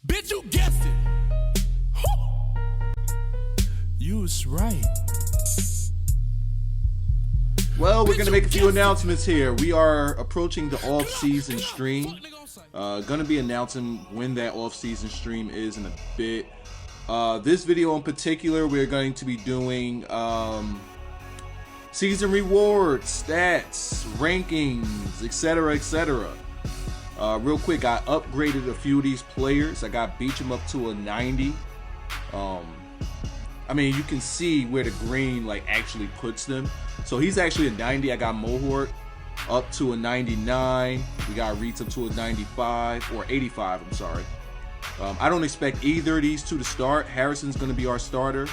Bitch, you guessed it. Woo. You was right. Well, we're going to make a few announcements here. We are approaching the off-season stream. Going to be announcing when that off-season stream is in a bit. This video in particular, we're going to be doing season rewards, stats, rankings, etc., etc. Real quick, I upgraded a few of these players. I got Beecham up to a 90. I mean, you can see where the green like actually puts them. So he's actually a 90. I got Mohort up to a 99. We got Reeds up to a 95 or 85. I'm sorry. I don't expect either of these two to start. Harrison's going to be our starter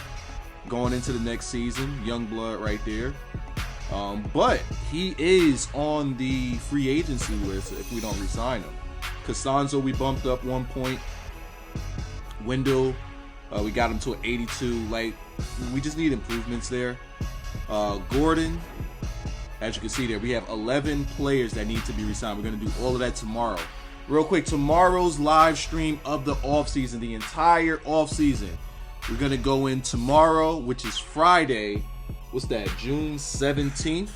going into the next season. Young blood right there. But he is on the free agency list if we don't resign him. Costanzo, we bumped up 1 point. Wendell, we got him to an 82. Like, we just need improvements there. Gordon, as you can see there, we have 11 players that need to be resigned. We're going to do all of that tomorrow. Real quick, tomorrow's live stream of the offseason, the entire offseason. We're going to go in tomorrow, which is Friday. What's that? June 17th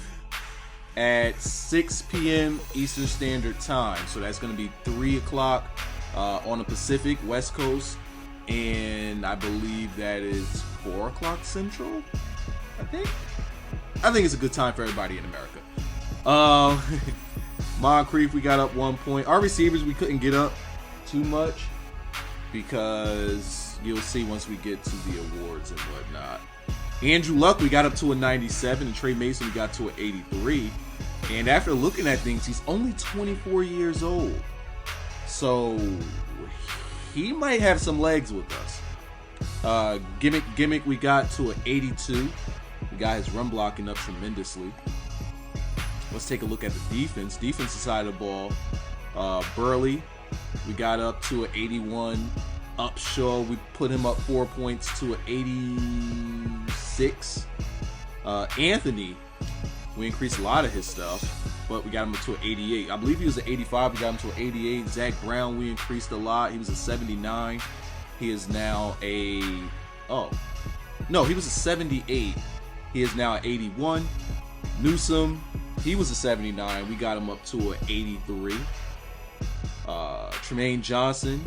at 6 p.m. Eastern Standard Time. So that's going to be 3 o'clock on the Pacific West Coast. And I believe that is 4 o'clock Central, I think it's a good time for everybody in America. Moncrief, we got up 1 point. Our receivers, we couldn't get up too much because you'll see once we get to the awards and whatnot. Andrew Luck, we got up to a 97, and Trey Mason, we got to an 83. And after looking at things, he's only 24 years old. So he might have some legs with us. Gimmick, we got to an 82. We got his run blocking up tremendously. Let's take a look at the defense. Defensive side of the ball. Burley, we got up to an 81. Upshaw, we put him up 4 points to an 86. Anthony, we increased a lot of his stuff, but we got him up to an 88. I believe he was an 85. We got him to an 88. Zach Brown, we increased a lot. He was a 79. He is now a... Oh. No, he was a 78. He is now an 81. Newsome, he was a 79. We got him up to an 83. Tremaine Johnson,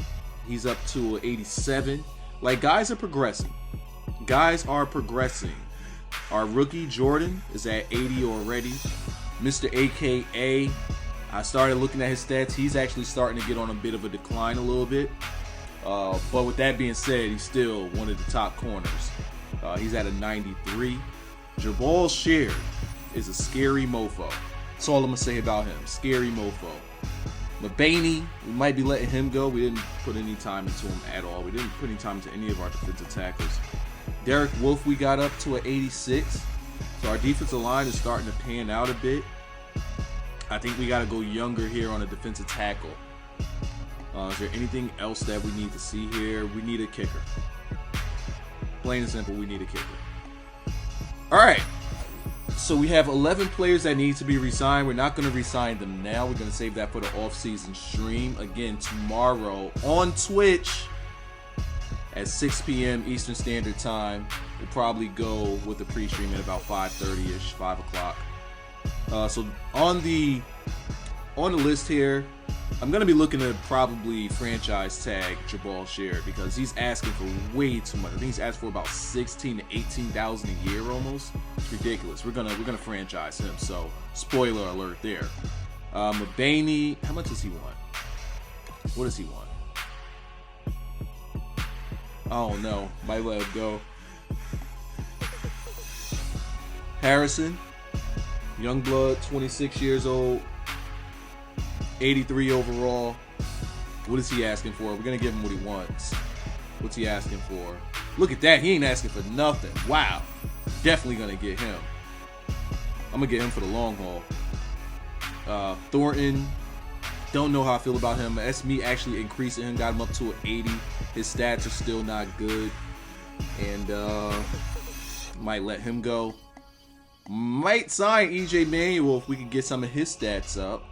he's up to an 87. Like, guys are progressing. Our rookie, Jordan, is at 80 already. Mr. AKA, I started looking at his stats. He's actually starting to get on a bit of a decline a little bit. But with that being said, he's still one of the top corners. He's at a 93. Jamaal Charles is a scary mofo. That's all I'm going to say about him. Scary mofo. Mabaney, we might be letting him go. We didn't put any time into him at all. We didn't put any time into any of our defensive tackles. Derek Wolfe, we got up to an 86. So our defensive line is starting to pan out a bit. I think we got to go younger here on a defensive tackle. Is there anything else that we need to see here? We need a kicker. Plain and simple, we need a kicker. All right. So we have 11 players that need to be re-signed. We're not going to re-sign them now. We're going to save that for the off-season stream. Again, tomorrow on Twitch at 6 p.m. Eastern Standard Time. We'll probably go with the pre-stream at about 5:30ish, 5 o'clock. So on the list here, I'm going to be looking to probably franchise tag Jamaal Charles because he's asking for way too much. I think he's asked for about $16,000 to $18,000 a year almost. It's ridiculous. We're gonna franchise him. So spoiler alert there. Mabaney, how much does he want? What does he want? Oh no, might let him go. Harrison, Youngblood, 26 years old. 83 overall. What is he asking for? We're going to give him what he wants. What's he asking for? Look at that. He ain't asking for nothing. Wow. Definitely going to get him. I'm going to get him for the long haul. Thornton. Don't know how I feel about him. That's me actually increasing him. Got him up to an 80. His stats are still not good. And might let him go. Might sign EJ Manuel if we can get some of his stats up.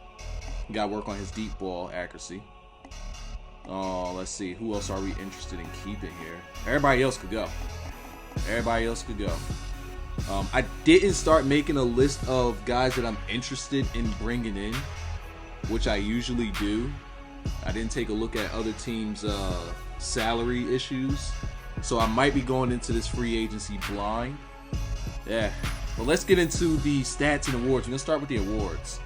Got to work on his deep ball accuracy. Let's see. Who else are we interested in keeping here? Everybody else could go. Everybody else could go. I didn't start making a list of guys that I'm interested in bringing in, which I usually do. I didn't take a look at other teams' salary issues, so I might be going into this free agency blind. Yeah, but let's get into the stats and awards. We're gonna start with the awards.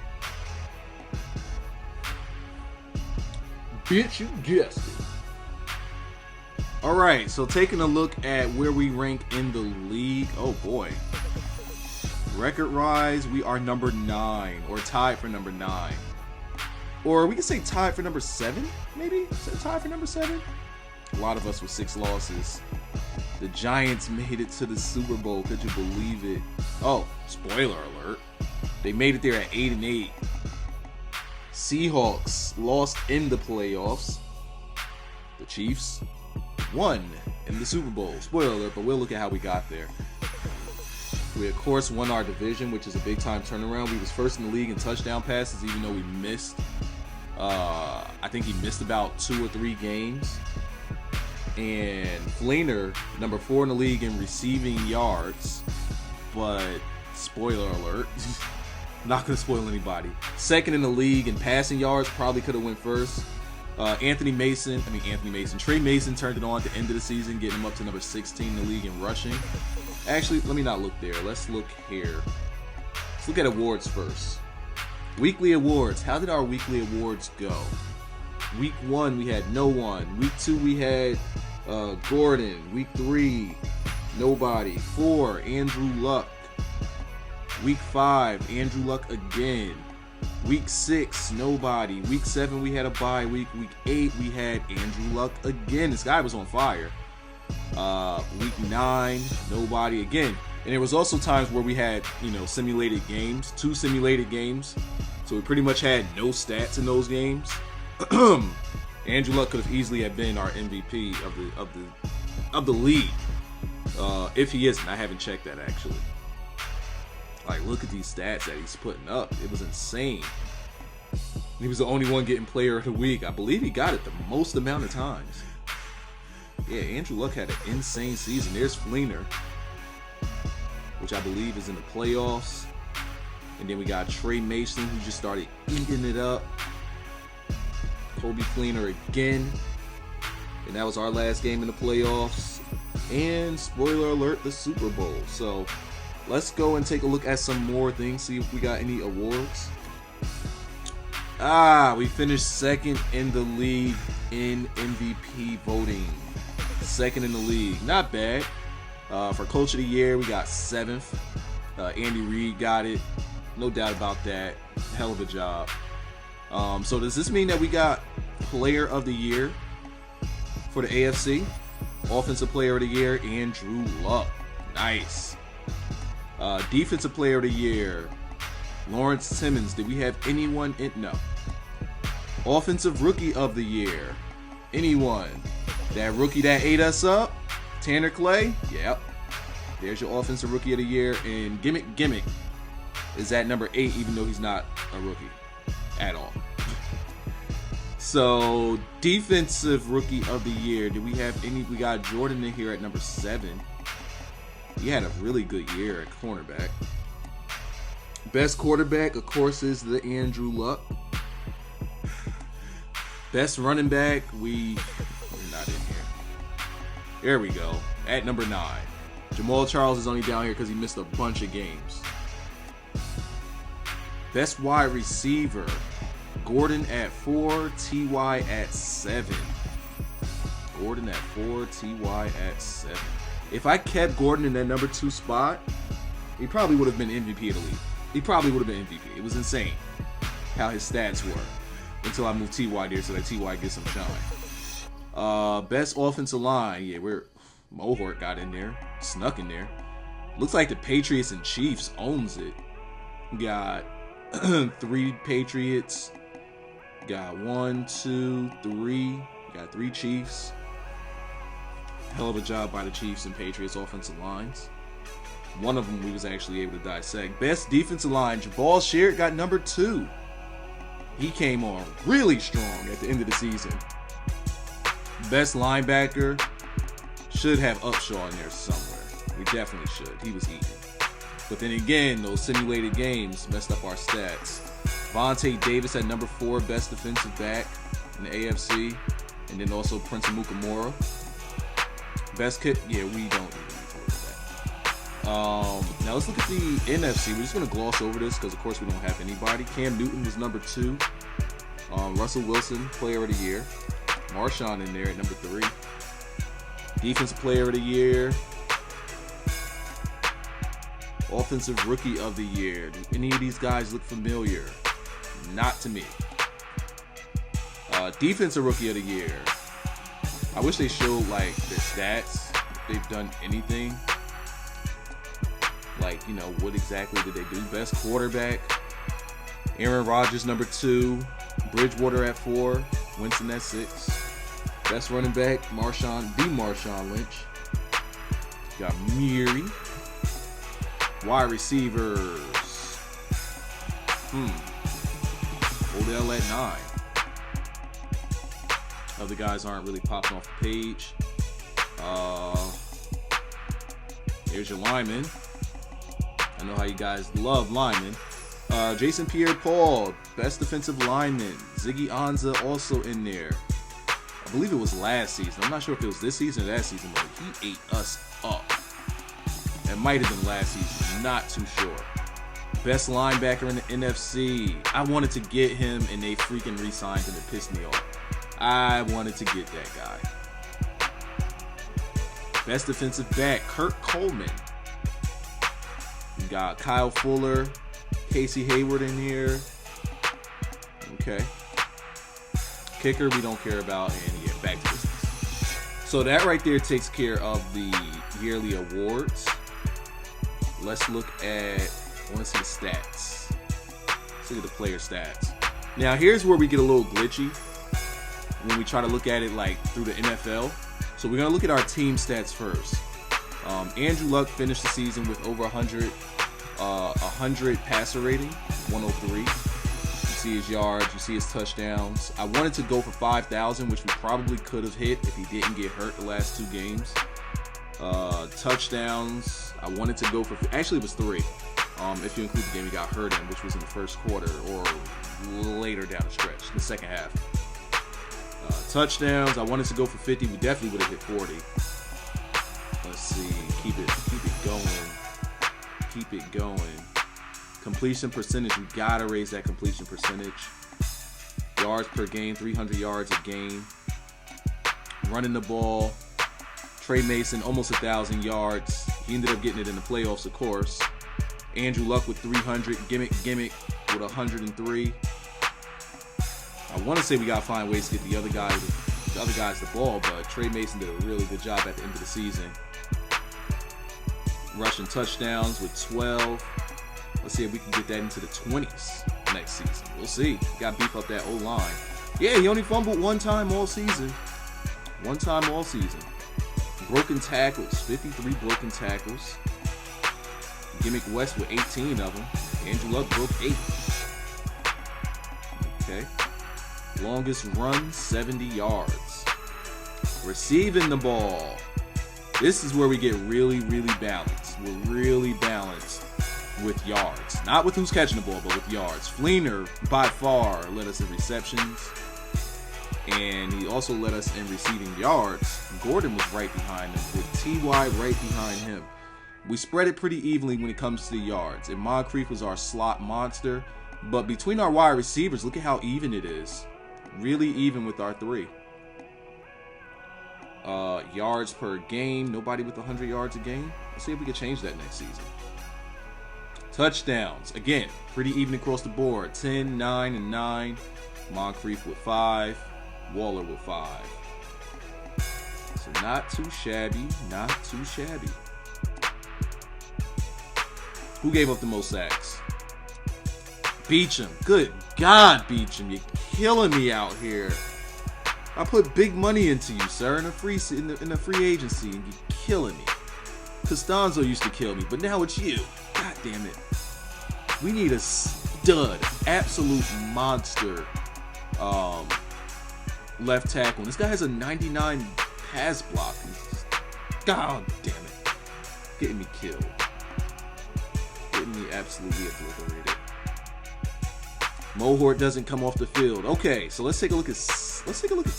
Bitch, you guessed it. Alright, so taking a look at where we rank in the league. Oh boy. Record-wise, we are number 9, or tied for number 9. Or we can say tied for number 7, maybe? Is that tied for number 7? A lot of us with 6 losses. The Giants made it to the Super Bowl. Could you believe it? Oh, spoiler alert. They made it there at 8-8. Seahawks lost in the playoffs. The Chiefs won in the Super Bowl. Spoiler alert, but we'll look at how we got there. We, of course, won our division, which is a big-time turnaround. We was first in the league in touchdown passes, even though we missed. I think he missed about 2 or 3 games. And Fleener, number 4 in the league in receiving yards. But, spoiler alert, not going to spoil anybody. Second in the league in passing yards, probably could have went first. Trey Mason turned it on at the end of the season, getting him up to number 16 in the league in rushing. Actually, let me not look there. Let's look here. Let's look at awards first. Weekly awards. How did our weekly awards go? Week 1, we had no one. Week 2, we had Gordon. Week 3, nobody. 4, Andrew Luck. Week 5, Andrew Luck again. Week 6, nobody. Week 7, we had a bye week. Week 8, we had Andrew Luck again. This guy was on fire. Week 9, nobody again. And there was also times where we had, simulated games, 2 simulated games. So we pretty much had no stats in those games. Andrew Luck could have easily have been our MVP of the league. If he isn't, I haven't checked that actually. Like, look at these stats that he's putting up. It was insane. He was the only one getting player of the week. I believe he got it the most amount of times. Yeah, Andrew Luck had an insane season. There's Fleener, which I believe is in the playoffs. And then we got Trey Mason, who just started eating it up. Kobe Fleener again. And that was our last game in the playoffs. And, spoiler alert, the Super Bowl. So, let's go and take a look at some more things, see if we got any awards. We finished second in the league in MVP voting. Second in the league. Not bad. For Coach of the Year, we got 7th. Andy Reid got it. No doubt about that. Hell of a job. So does this mean that we got Player of the Year for the AFC? Offensive Player of the Year, Andrew Luck. Nice. Defensive Player of the Year, Lawrence Timmons. Did we have anyone in? No. Offensive Rookie of the Year. Anyone? That rookie that ate us up? Tanner Clay? Yep. There's your Offensive Rookie of the Year. And Gimmick is at number 8, even though he's not a rookie at all. So, Defensive Rookie of the Year. Did we have any? We got Jordan in here at number 7. He had a really good year at cornerback. Best quarterback, of course, is the Andrew Luck. Best running back, we're not in here. There we go. At number 9. Jamaal Charles is only down here because he missed a bunch of games. Best wide receiver, Gordon at 4, T.Y. at 7. Gordon at 4, T.Y. at 7. If I kept Gordon in that number 2 spot, he probably would have been MVP of the league. He probably would have been MVP. It was insane how his stats were until I moved T.Y. there so that T.Y. gets some shine. Best offensive line. Yeah, Mohort got in there. Snuck in there. Looks like the Patriots and Chiefs owns it. Got 3 Patriots. Got 1, 2, 3. Got 3 Chiefs. Hell of a job by the Chiefs and Patriots offensive lines. One of them we was actually able to dissect. Best defensive line, Jamaal Charles got number 2. He came on really strong at the end of the season. Best linebacker should have Upshaw in there somewhere. We definitely should. He was eating. But then again, those simulated games messed up our stats. Vontae Davis at number 4, best defensive back in the AFC. And then also Prince Amukamara. Best kick, yeah, we don't even need to look at that. Now let's look at the NFC. We're just going to gloss over this because, of course, we don't have anybody. Cam Newton was number 2. Russell Wilson, player of the year. Marshawn in there at number 3. Defensive player of the year. Offensive rookie of the year. Do any of these guys look familiar? Not to me. Defensive rookie of the year. I wish they showed like their stats. If they've done anything. Like, you know, what exactly did they do? Best quarterback. Aaron Rodgers, number 2. Bridgewater at 4. Winston at 6. Best running back, Marshawn Lynch. Got Miri. Wide receivers. Odell at 9. Other guys aren't really popping off the page. Here's your lineman. I know how you guys love linemen. Jason Pierre-Paul, best defensive lineman. Ziggy Ansah also in there. I believe it was last season. I'm not sure if it was this season or that season, but he ate us up. It might have been last season. Not too sure. Best linebacker in the NFC. I wanted to get him, and they freaking re-signed him. It pissed me off. I wanted to get that guy. Best defensive back, Kurt Coleman. We got Kyle Fuller, Casey Hayward in here. Okay. Kicker, we don't care about, and yeah, back to business. So that right there takes care of the yearly awards. Let's look at, I want to see the stats. Let's look at the player stats. Now, here's where we get a little glitchy when we try to look at it like through the NFL. So we're going to look at our team stats first. Andrew Luck finished the season with over 100 passer rating, 103. You see his yards, you see his touchdowns. I wanted to go for 5,000, which we probably could have hit if he didn't get hurt the last 2 games. Touchdowns, I wanted to go for, actually it was 3. If you include the game he got hurt in, which was in the first quarter or later down the stretch, the second half. Touchdowns, I wanted to go for 50. We definitely would have hit 40. Let's see, keep it going. Completion percentage, we gotta raise that completion percentage. Yards per game, 300 yards a game. Running the ball, Trey Mason almost 1,000 yards. He ended up getting it in the playoffs, of course. Andrew Luck with 300. Gimmick with 103. I want to say we gotta find ways to get the other guys the ball, but Trey Mason did a really good job at the end of the season. Rushing touchdowns with 12. Let's see if we can get that into the 20s next season. We'll see. Got to beef up that O-line. Yeah, he only fumbled one time all season. Broken tackles, 53 broken tackles. Gimmick West with 18 of them. Andrew Luck broke 8. Okay. Longest run, 70 yards. Receiving the ball. This is where we get really, really balanced. We're really balanced with yards. Not with who's catching the ball, but with yards. Fleener, by far, led us in receptions. And he also led us in receiving yards. Gordon was right behind him, with T.Y. right behind him. We spread it pretty evenly when it comes to the yards. And Moncrief was our slot monster. But between our wide receivers, look at how even it is. Really even with our 3. Yards per game. Nobody with 100 yards a game. Let's see if we can change that next season. Touchdowns. Again, pretty even across the board. 10, 9, and 9. Moncrief with 5. Waller with 5. So not too shabby. Who gave up the most sacks? Beecham. Good God, Beecham. You're killing me out here. I put big money into you, sir, in the free agency, and you're killing me. Costanzo used to kill me, but now it's you. God damn it. We need a stud, absolute monster left tackle. And this guy has a 99 pass block. God damn it. Getting me killed. Getting me absolutely obliterated. Mohort doesn't come off the field. Okay, so let's take a look at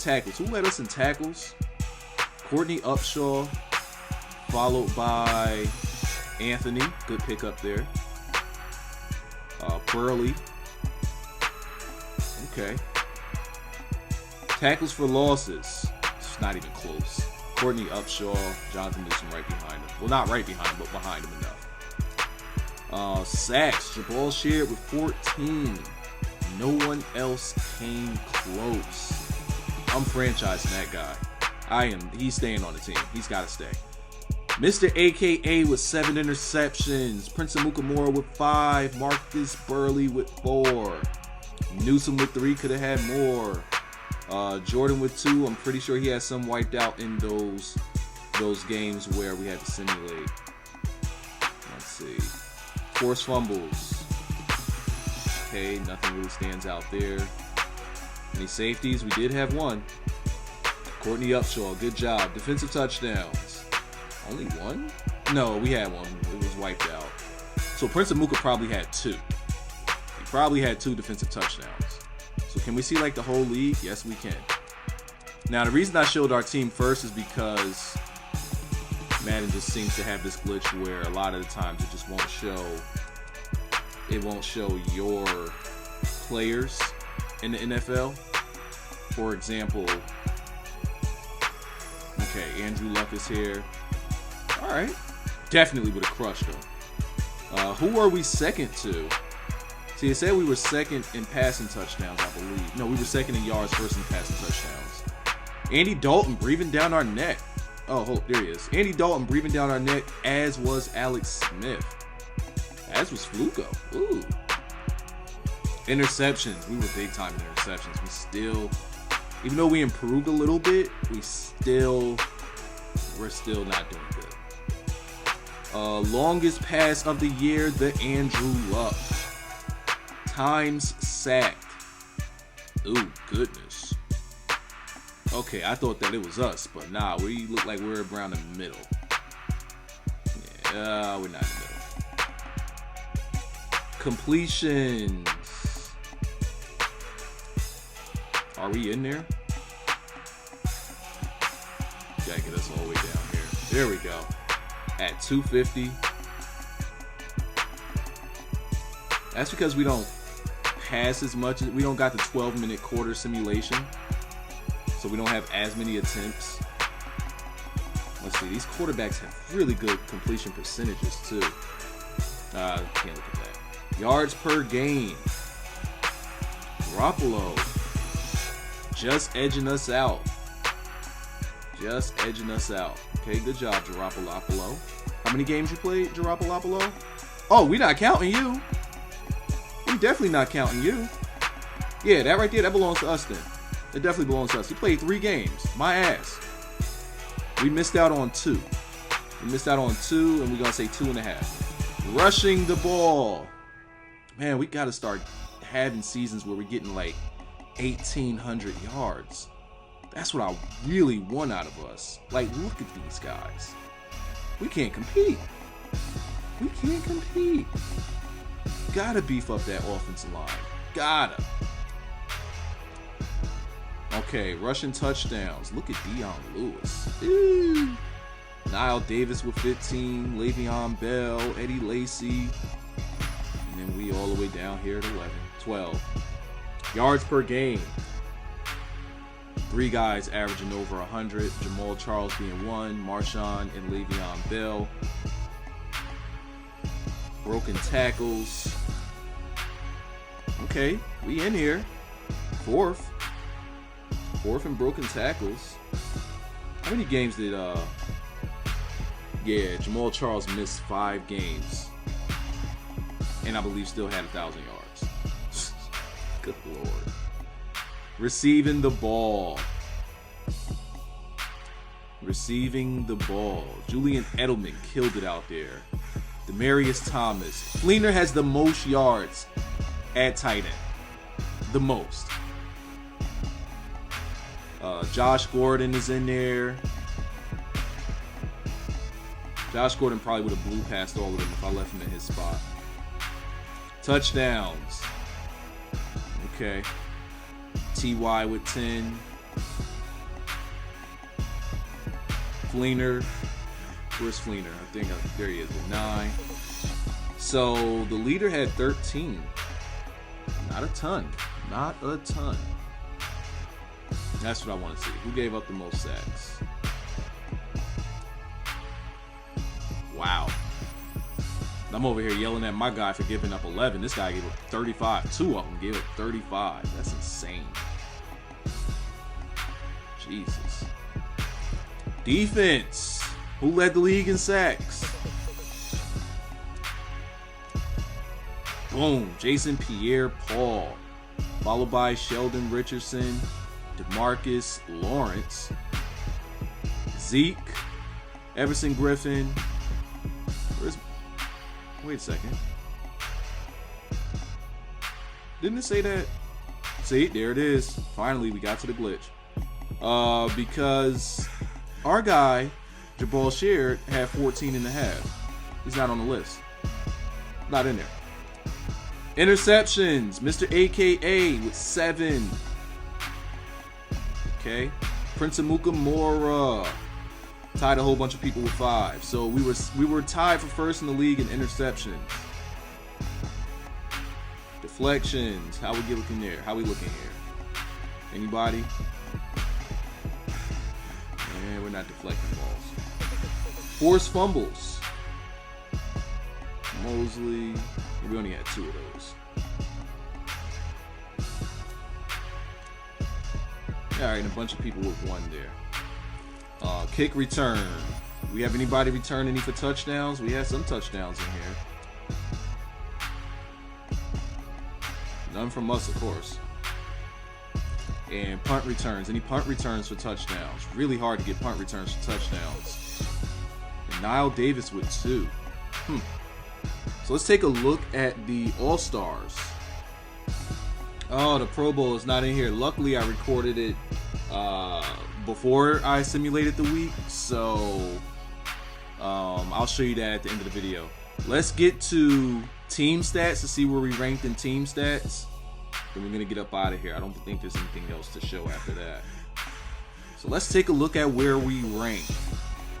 tackles. Who led us in tackles? Courtney Upshaw, followed by Anthony. Good pick up there. Burley. Okay. Tackles for losses. It's not even close. Courtney Upshaw, Jonathan Newsom right behind him. Well, not right behind him, but behind him enough. Sacks. Jamaal Charles with 14. No one else came close. I'm franchising that guy. He's staying on the team. He's got to stay. Mr. AKA with 7 interceptions. Prince Amukamara with 5. Marcus Burley with 4. Newsom with 3. Could have had more. Jordan with 2. I'm pretty sure he has some wiped out in those games where we had to simulate. Let's see. Forced fumbles. Okay, nothing really stands out there. Any safeties? We did have one. Courtney Upshaw, good job. Defensive touchdowns. Only one? No, we had one. It was wiped out. So Prince Amuka probably had 2. He probably had 2 defensive touchdowns. So can we see like the whole league? Yes, we can. Now the reason I showed our team first is because Madden just seems to have this glitch where a lot of the times it just won't show. It won't show your players in the NFL. For example, okay, Andrew Luck is here. All right, definitely would have crushed him. Who are we second to? See, it said we were second in passing touchdowns, I believe. No, we were second in yards, first in passing touchdowns. Andy Dalton breathing down our neck. Oh, there he is. Andy Dalton breathing down our neck, as was Alex Smith. As was Fluco. Ooh. Interceptions. We were big time in interceptions. We still, even though we improved a little bit, we're still not doing good. Longest pass of the year, the Andrew Luck. Times sacked. Ooh, goodness. Okay, I thought that it was us, but nah, we look like we're around the middle. Yeah, we're not in the middle. Completions. Are we in there? Gotta get us all the way down here. There we go. At 250. That's because we don't pass as much. We don't got the 12-minute quarter simulation. So we don't have as many attempts. Let's see. These quarterbacks have really good completion percentages too. Can't look at that. Yards per game. Garoppolo. Just edging us out. Just edging us out. Okay, good job, Garoppolo. How many games you played, Garoppolo? Oh, we not counting you. We definitely not counting you. Yeah, that right there, that belongs to us then. It definitely belongs to us. He played 3 games. My ass. We missed out on 2. We missed out on 2, and we're going to say 2.5. Rushing the ball. Man, we got to start having seasons where we're getting like 1,800 yards. That's what I really want out of us. Like, look at these guys. We can't compete. We can't compete. Gotta beef up that offensive line. Gotta. Okay, rushing touchdowns. Look at Deion Lewis. Ew. Knile Davis with 15. Le'Veon Bell. Eddie Lacy. And then we all the way down here at 11. 12. Yards per game. 3 guys averaging over 100. Jamaal Charles being 1. Marshawn and Le'Veon Bell. Broken tackles. Okay, we in here. 4th in broken tackles. How many games did Jamaal Charles missed 5 games. And I believe still had 1,000 yards. Good Lord. Receiving the ball. Julian Edelman killed it out there. Demaryius Thomas. Fleener has the most yards at tight end. The most. Josh Gordon is in there. Josh Gordon probably would have blew past all of them if I left him in his spot. Touchdowns. Okay. T.Y. with 10. Fleener. Where's Fleener? I think there he is with 9. So the leader had 13. Not a ton. Not a ton. That's what I want to see. Who gave up the most sacks? Wow. I'm over here yelling at my guy for giving up 11. This guy gave up 35. 2 of them gave up 35. That's insane. Jesus. Defense. Who led the league in sacks? Boom. Jason Pierre-Paul. Followed by Sheldon Richardson, DeMarcus Lawrence, Zeke, Everson Griffin. Wait a second. Didn't it say that? See, there it is. Finally, we got to the glitch. Because our guy, Jamaal Charles, had 14.5. He's not on the list. Not in there. Interceptions, Mr. AKA with 7. Okay. Prince Amukamara tied a whole bunch of people with 5. So we were tied for first in the league in interceptions. Deflections. How we looking there? How we looking here? Anybody? And we're not deflecting balls. Forced fumbles. Mosley. We only had 2 of those. Alright, and a bunch of people with 1 there. Kick return. We have anybody return any for touchdowns? We had some touchdowns in here. None from us, of course. And punt returns. Any punt returns for touchdowns? Really hard to get punt returns for touchdowns. And Knile Davis with 2. So let's take a look at the All-Stars. Oh, the Pro Bowl is not in here. Luckily, I recorded it before I simulated the week, so I'll show you that at the end of the video. Let's get to team stats to see where we ranked in team stats. Then we're going to get up out of here. I don't think there's anything else to show after that. So let's take a look at where we rank.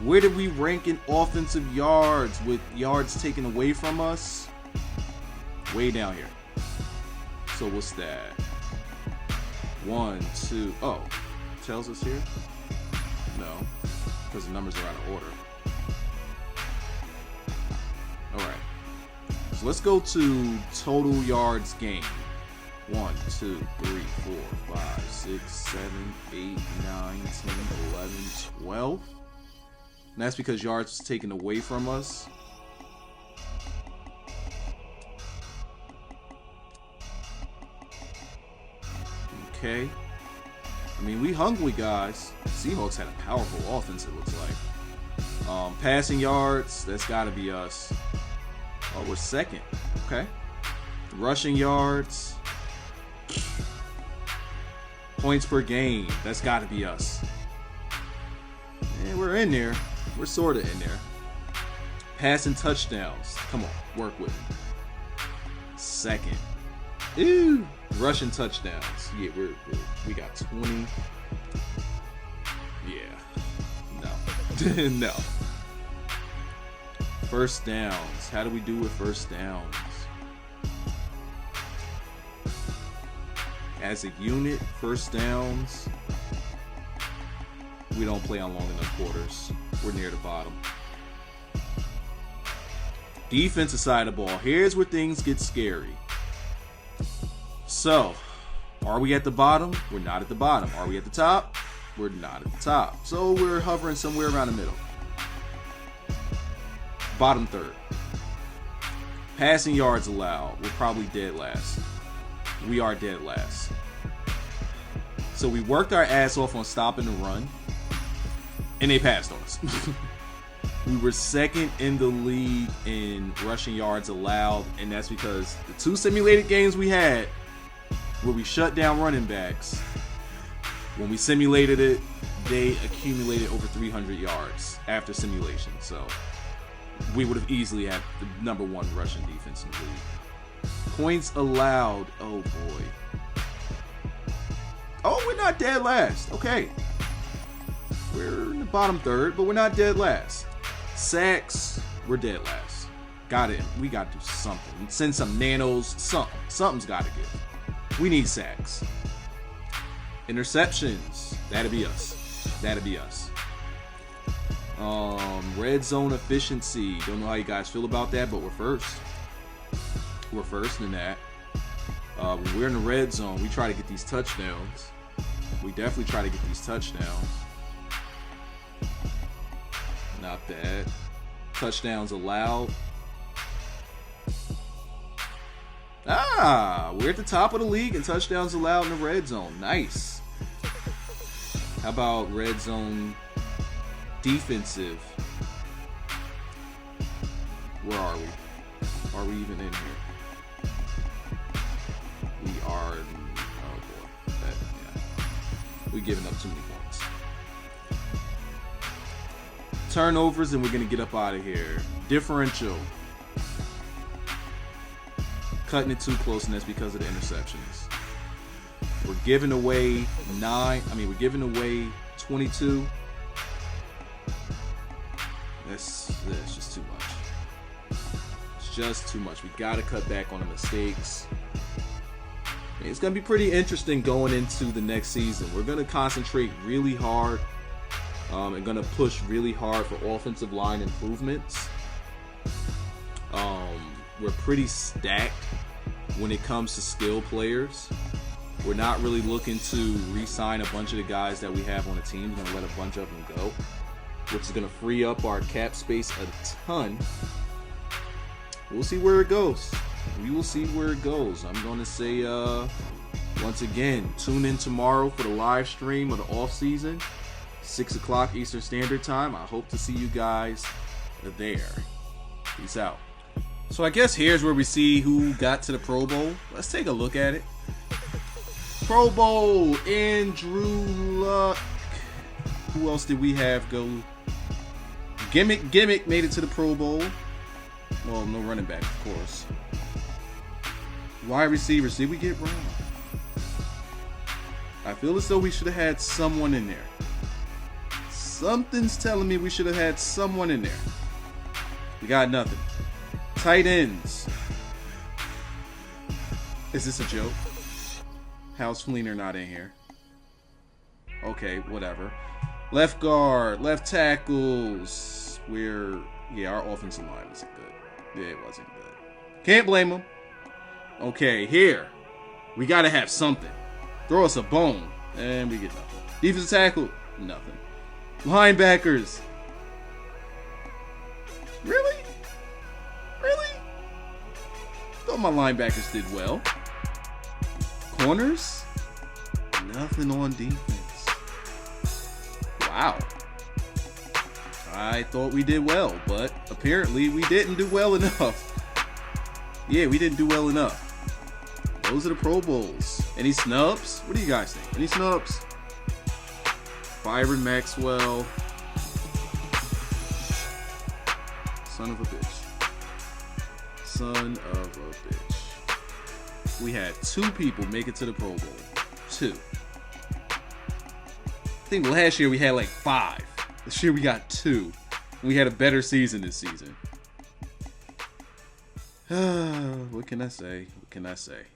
Where did we rank in offensive yards with yards taken away from us? Way down here. So what's that? 1, 2. Oh, tells us here? No, because the numbers are out of order. All right. So let's go to total yards gained. 1, 2, 3, 4, 5, 6, 7, 8, 9, 10, 11, 12. And that's because yards was taken away from us. Okay. I mean, we hungry, guys. Seahawks had a powerful offense, it looks like. Passing yards, that's got to be us. Oh, we're second. Okay. Rushing yards. Points per game, that's got to be us. And we're in there. We're sort of in there. Passing touchdowns. Come on, work with me. Second. Ooh. Rushing touchdowns. Yeah, we got 20. Yeah. No. No. First downs. How do we do with first downs? As a unit, first downs. We don't play on long enough quarters. We're near the bottom. Defensive side of the ball. Here's where things get scary. So, are we at the bottom? We're not at the bottom. Are we at the top? We're not at the top. So we're hovering somewhere around the middle. Bottom third. Passing yards allowed. We're probably dead last. We are dead last. So we worked our ass off on stopping the run. And they passed on us. We were second in the league in rushing yards allowed. And that's because the 2 simulated games we had where we shut down running backs, When we simulated it, they accumulated over 300 yards after simulation. So we would have easily had the #1 rushing defense in the league. Points allowed. Oh boy. Oh, we're not dead last. Okay. We're in the bottom third, but we're not dead last. Sacks, we're dead last. Got it. We got to do something. Send some nanos. Something's got to give. We need sacks. Interceptions. That'll be us. That'll be us. Red zone efficiency. Don't know how you guys feel about that, but we're first. We're first in that. When we're in the red zone, we try to get these touchdowns. We definitely try to get these touchdowns. Not bad. Touchdowns allowed. We're at the top of the league in touchdowns allowed in the red zone. Nice. How about red zone defensive? Where are we? Are we even in here? We are. Oh boy. We're giving up too many points. Turnovers, and we're going to get up out of here. Differential. Cutting it too close, and that's because of the interceptions. We're giving away we're giving away 22. That's just too much. It's just too much. We got to cut back on the mistakes. It's going to be pretty interesting going into the next season. We're going to concentrate really hard and going to push really hard for offensive line improvements. We're pretty stacked when it comes to skill players. We're not really looking to re-sign a bunch of the guys that we have on the team. We're going to let a bunch of them go, which is going to free up our cap space a ton. We'll see where it goes. We will see where it goes. I'm going to say, once again, tune in tomorrow for the live stream of the off-season, 6 o'clock Eastern Standard Time. I hope to see you guys there. Peace out. So I guess here's where we see who got to the Pro Bowl. Let's take a look at it. Pro Bowl, Andrew Luck. Who else did we have go? Gimmick made it to the Pro Bowl. Well, no running back, of course. Wide receivers, did we get wrong? I feel as though we should have had someone in there. Something's telling me we should have had someone in there. We got nothing. Tight ends. Is this a joke? How's Fleener not in here? Okay, whatever. Left guard, left tackles. Our offensive line isn't good. Yeah, it wasn't good. Can't blame them. Okay, here. We got to have something. Throw us a bone. And we get nothing. Defensive tackle. Nothing. Linebackers. Really? Thought my linebackers did well. Corners? Nothing on defense. Wow. I thought we did well, but apparently we didn't do well enough. Yeah, we didn't do well enough. Those are the Pro Bowls. Any snubs? What do you guys think? Any snubs? Byron Maxwell. Son of a bitch. Son of a bitch. We had 2 people make it to the Pro Bowl. 2. I think last year we had like 5. This year we got 2. We had a better season this season. What can I say? What can I say?